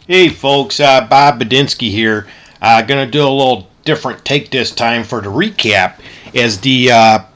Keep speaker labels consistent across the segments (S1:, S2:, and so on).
S1: Hey folks, Bob Badinsky here. Gonna do a little different take this time for the recap as the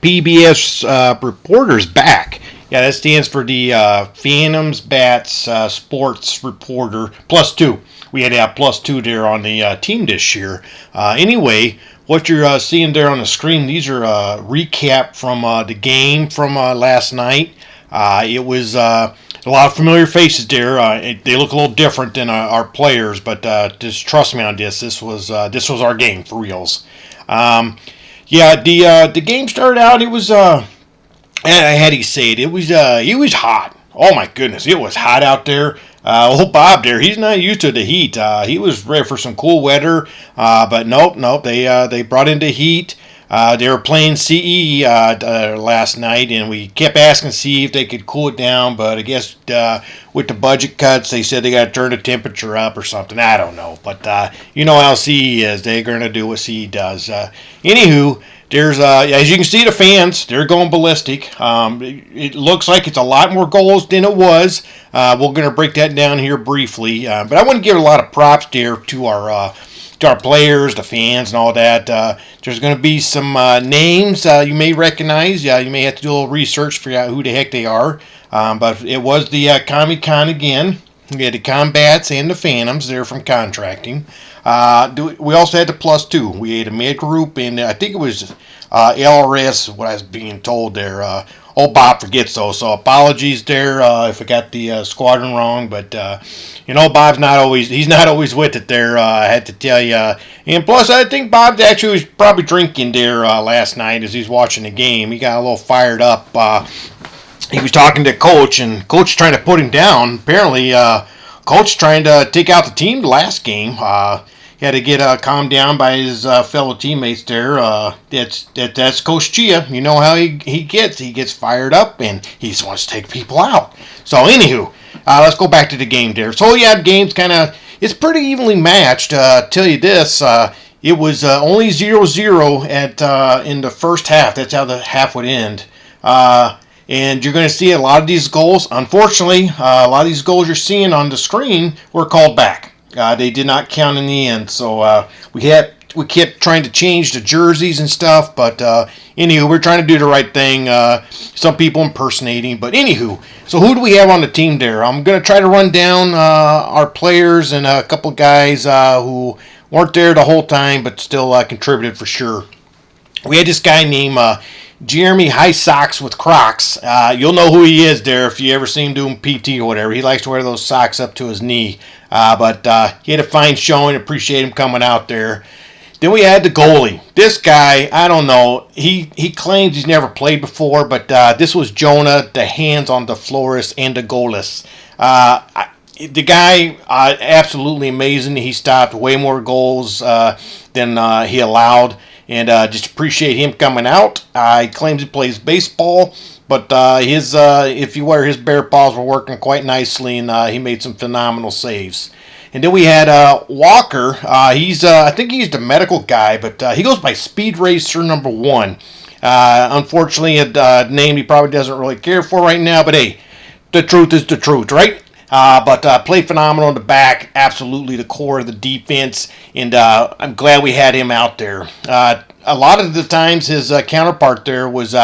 S1: PBS reporter's back. Yeah, that stands for the Phantoms Bats Sports Reporter plus two. We had plus two there on the team this year. Anyway, what you're seeing there on the screen, these are recap from the game from last night. It was a lot of familiar faces there. They look a little different than our players, but just trust me on this. This was our game for reals. Yeah, the game started out. It was how do you say it? It was hot. Oh my goodness, it was hot out there. Old Bob there, he's not used to the heat. He was ready for some cool weather, but nope. They brought in the heat. They were playing CE last night, and we kept asking CE if they could cool it down, but I guess with the budget cuts, they said they got to turn the temperature up or something. I don't know, but you know how CE is. They're going to do what CE does. Anywho, there's as you can see, the fans, they're going ballistic. It looks like it's a lot more goals than it was. We're going to break that down here briefly, but I want to give a lot of props there to our players, the fans, and all that. There's going to be some names you may recognize. You may have to do a little research to figure out who the heck they are. But it was the CommyCon again. We had the Comm-Bats and the Phantoms. They're from contracting. We also had the plus two. We had a mid group, and I think it was LRS, what I was being told there. Old Bob forgets those, so apologies there if I got the squadron wrong. But Bob's not always with it there. I had to tell you. And plus, I think Bob actually was probably drinking there last night as he's watching the game. He got a little fired up. He was talking to coach, and coach trying to put him down. Apparently, coach trying to take out the team the last game. He had to get calmed down by his fellow teammates there. That's Coach Chia. You know how he gets. He gets fired up, and he just wants to take people out. So, anywho, let's go back to the game there. So, yeah, the game's it's pretty evenly matched. Tell you this, it was only 0-0 in the first half. That's how the half would end. And you're going to see a lot of these goals. Unfortunately, a lot of these goals you're seeing on the screen were called back. They did not count in the end. So we kept trying to change the jerseys and stuff. But anywho, we're trying to do the right thing. Some people impersonating. But anywho, so who do we have on the team there? I'm going to try to run down our players and a couple guys who weren't there the whole time but still contributed for sure. We had this guy named Jeremy High Socks with Crocs. You'll know who he is there if you ever see him doing PT or whatever. He likes to wear those socks up to his knee. But he had a fine showing. Appreciate him coming out there. Then we had the goalie. This guy, I don't know. He claims he's never played before, but this was Jonah, the hands on the florist and the goalless. The guy, absolutely amazing. He stopped way more goals than he allowed. And just appreciate him coming out. He claims he plays baseball, but if you wear his bare paws were working quite nicely, and he made some phenomenal saves. And then we had Walker. I think he's the medical guy, but he goes by Speed Racer number 1. Unfortunately, a name he probably doesn't really care for right now, but hey, the truth is the truth, right? But played phenomenal in the back, absolutely the core of the defense, and I'm glad we had him out there. A lot of the times his counterpart there was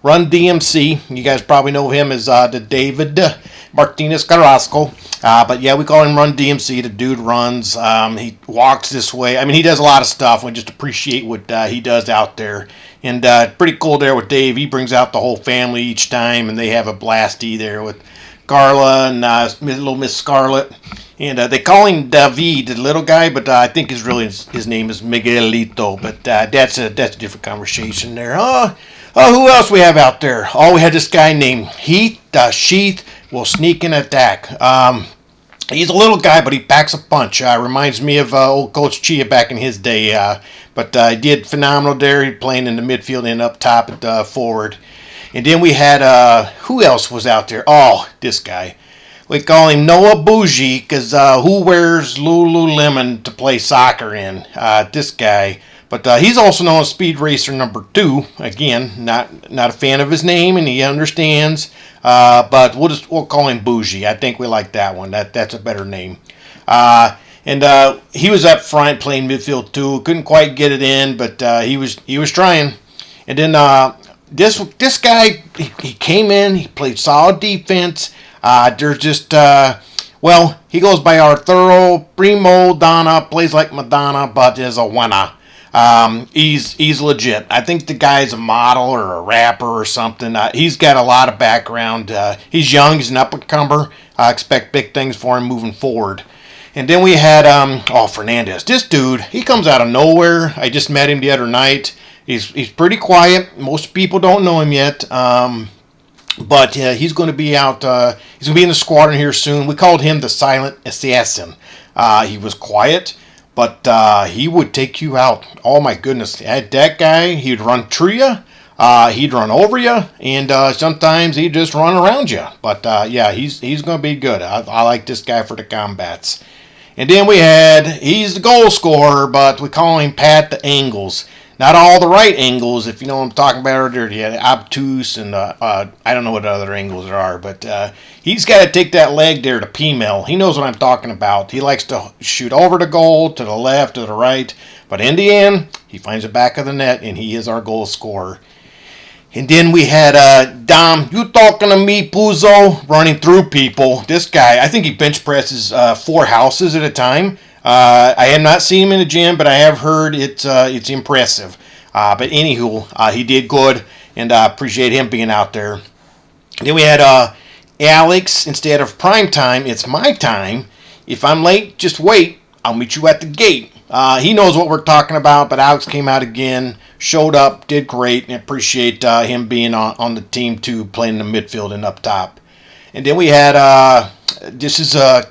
S1: Run DMC. You guys probably know him as the David Martinez Carrasco. But yeah, we call him Run DMC. The dude runs. He walks this way. I mean, he does a lot of stuff. We just appreciate what he does out there. And pretty cool there with Dave. He brings out the whole family each time, and they have a blasty there with Carla and little Miss Scarlet. And they call him David, the little guy, but I think his name is Miguelito. But that's a different conversation there. Who else we have out there? Oh, we had this guy named Heath. Sheath will sneak and attack. He's a little guy, but he packs a punch. Reminds me of old Coach Chia back in his day. But he did phenomenal there. He playing in the midfield and up top at forward. And then we had, who else was out there? Oh, this guy. We call him Noah Bougie because who wears Lululemon to play soccer in? This guy. But he's also known as Speed Racer number 2. Again, not a fan of his name, and he understands. But we'll call him Bougie. I think we like that one. That's a better name. And he was up front playing midfield too. Couldn't quite get it in, but he was trying. And then this guy he came in. He played solid defense. There's just he goes by Arturo Primo Donna. Plays like Madonna, but is a winner. He's legit. I think the guy's a model or a rapper or something. He's got a lot of background. He's young. He's an up-and-comer. I expect big things for him moving forward. And then we had Fernandez. This dude, he comes out of nowhere. I just met him the other night. He's pretty quiet. Most people don't know him yet. But he's going to be out. He's going to be in the squadron here soon. We called him the Silent Assassin. He was quiet, but he would take you out. Oh my goodness, that guy. He'd run through you. He'd run over you, and sometimes he'd just run around you. But he's going to be good. I like this guy for the Comm-Bats. And then he's the goal scorer, but we call him Pat the Angles. Not all the right angles, if you know what I'm talking about. Obtuse and I don't know what other angles there are, but he's got to take that leg there to P-mill. He knows what I'm talking about. He likes to shoot over the goal, to the left, to the right, but in the end, he finds the back of the net, and he is our goal scorer. And then we had Dom, you talking to me, Puzo, running through people. This guy, I think he bench presses 4 houses at a time. I have not seen him in the gym, but I have heard it's impressive. But anywho, he did good, and I appreciate him being out there. Then we had Alex. Instead of prime time, it's my time. If I'm late, just wait. I'll meet you at the gate. He knows what we're talking about, but Alex came out again, showed up, did great, and I appreciate him being on the team too, playing the midfield and up top. And then we had, this is a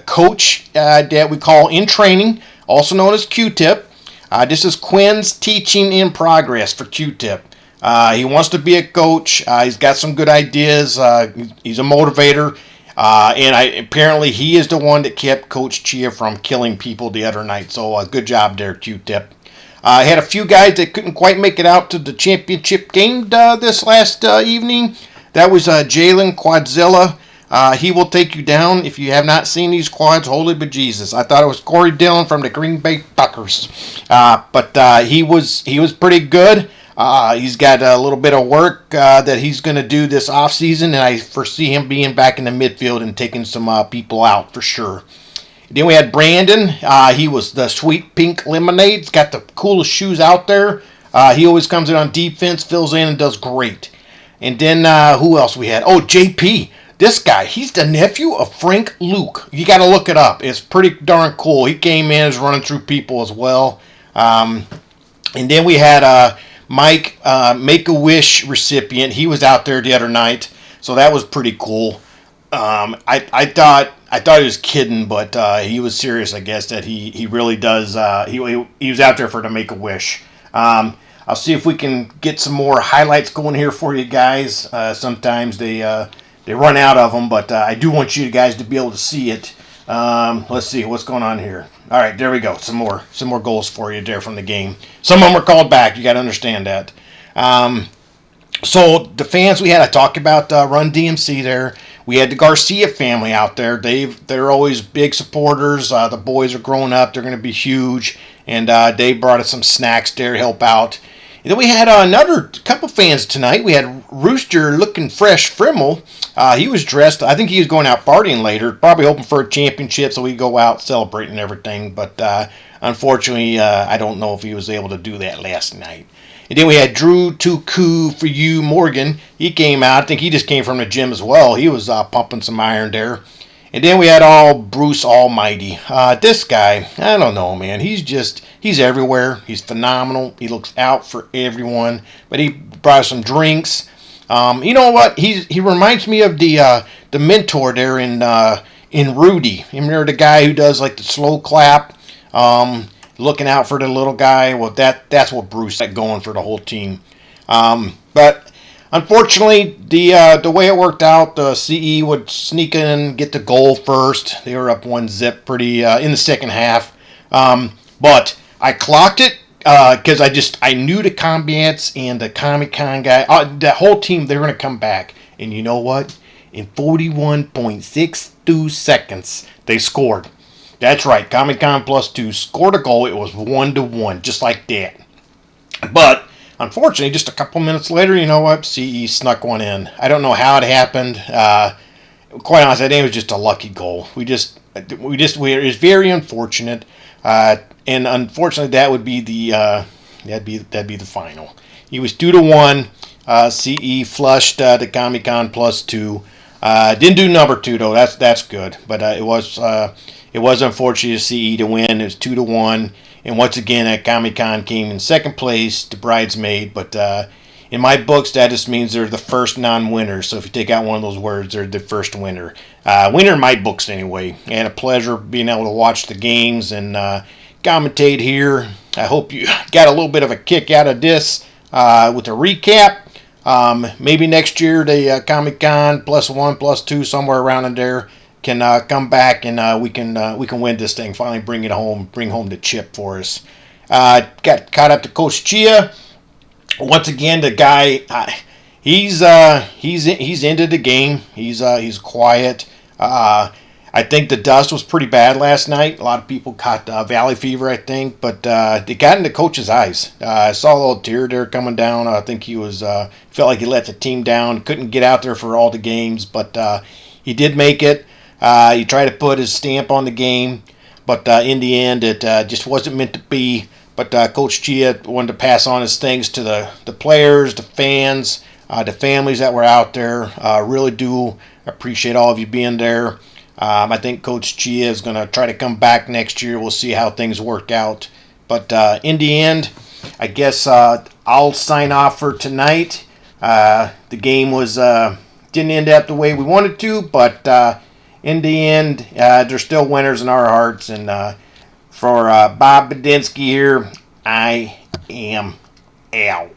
S1: coach that we call in training, also known as Q-Tip. This is Quinn's teaching in progress for Q-Tip. He wants to be a coach. He's got some good ideas. He's a motivator. And apparently he is the one that kept Coach Chia from killing people the other night. So good job there, Q-Tip. I had a few guys that couldn't quite make it out to the championship game this last evening. That was Jalen Quadzilla. He will take you down. If you have not seen these quads, holy bejesus. I thought it was Corey Dillon from the Green Bay Packers. But he was pretty good. He's got a little bit of work that he's going to do this offseason, and I foresee him being back in the midfield and taking some people out for sure. Then we had Brandon. He was the Sweet Pink Lemonade. He's got the coolest shoes out there. He always comes in on defense, fills in, and does great. And then who else we had? Oh, JP. This guy, he's the nephew of Frank Luke. You got to look it up. It's pretty darn cool. He came in, is running through people as well. And then we had Mike, Make-A-Wish recipient. He was out there the other night, so that was pretty cool. I thought he was kidding, but he was serious. I guess that he really does. He was out there for the Make-A-Wish. I'll see if we can get some more highlights going here for you guys. Sometimes they run out of them, but I do want you guys to be able to see it. Let's see what's going on here. All right, there we go. Some more goals for you there from the game. Some of them were called back. You got to understand that. So the fans we had, I talked about Run DMC there. We had the Garcia family out there. They're always big supporters. The boys are growing up. They're going to be huge, and they brought us some snacks there to help out. And then we had another couple fans tonight. We had Rooster looking fresh Frimmel. He was dressed. I think he was going out partying later, probably hoping for a championship so we go out celebrating everything. But unfortunately, I don't know if he was able to do that last night. And then we had Drew Too Cool for You Morgan. He came out. I think he just came from the gym as well. He was pumping some iron there. And then we had Bruce Almighty. This guy, I don't know, man. He's everywhere. He's phenomenal. He looks out for everyone. But he brought some drinks. You know what? He reminds me of the mentor there in Rudy. Remember the guy who does like the slow clap, looking out for the little guy? Well, that's what Bruce got going for the whole team. But unfortunately, the way it worked out, the CE would sneak in and get the goal first. They were up 1-0 pretty in the second half. But I clocked it because I knew the Comm-Bats and the CommYCon guy, the whole team, they were going to come back. And you know what? In 41.62 seconds, they scored. That's right. CommYCon +2 scored a goal. It was 1-1, just like that. But unfortunately, just a couple minutes later, you know what? CE snuck one in. I don't know how it happened. Quite honestly, I think it was just a lucky goal. It was very unfortunate, and unfortunately, that would be that'd be the final. He was 2-1. CE flushed the CommYCon +2. Didn't do number two though. That's good, but it was unfortunate to CE to win. It was 2-1, and once again, that CommYCon came in second place, the bridesmaid, but. In my books, that just means they're the first non-winner. So if you take out one of those words, they're the first winner. Winner in my books, anyway. I had a pleasure being able to watch the games and commentate here. I hope you got a little bit of a kick out of this with a recap. Maybe next year the CommYCon +1, +2, somewhere around in there can come back and we can win this thing. Finally, bring home the chip for us. Got caught up to Coach Chia. Once again, the guy, he's into the game. He's quiet. I think the dust was pretty bad last night. A lot of people caught valley fever, I think, but it got into coach's eyes. I saw a little tear there coming down. I think he was felt like he let the team down. Couldn't get out there for all the games, but he did make it. He tried to put his stamp on the game, but in the end, it just wasn't meant to be. But Coach Chia wanted to pass on his thanks to the players, the fans, the families that were out there. Really do appreciate all of you being there. I think Coach Chia is going to try to come back next year. We'll see how things work out. But in the end, I guess I'll sign off for tonight. The game didn't end up the way we wanted to, but in the end, they're still winners in our hearts. And for Bob Badinsky here, I am out.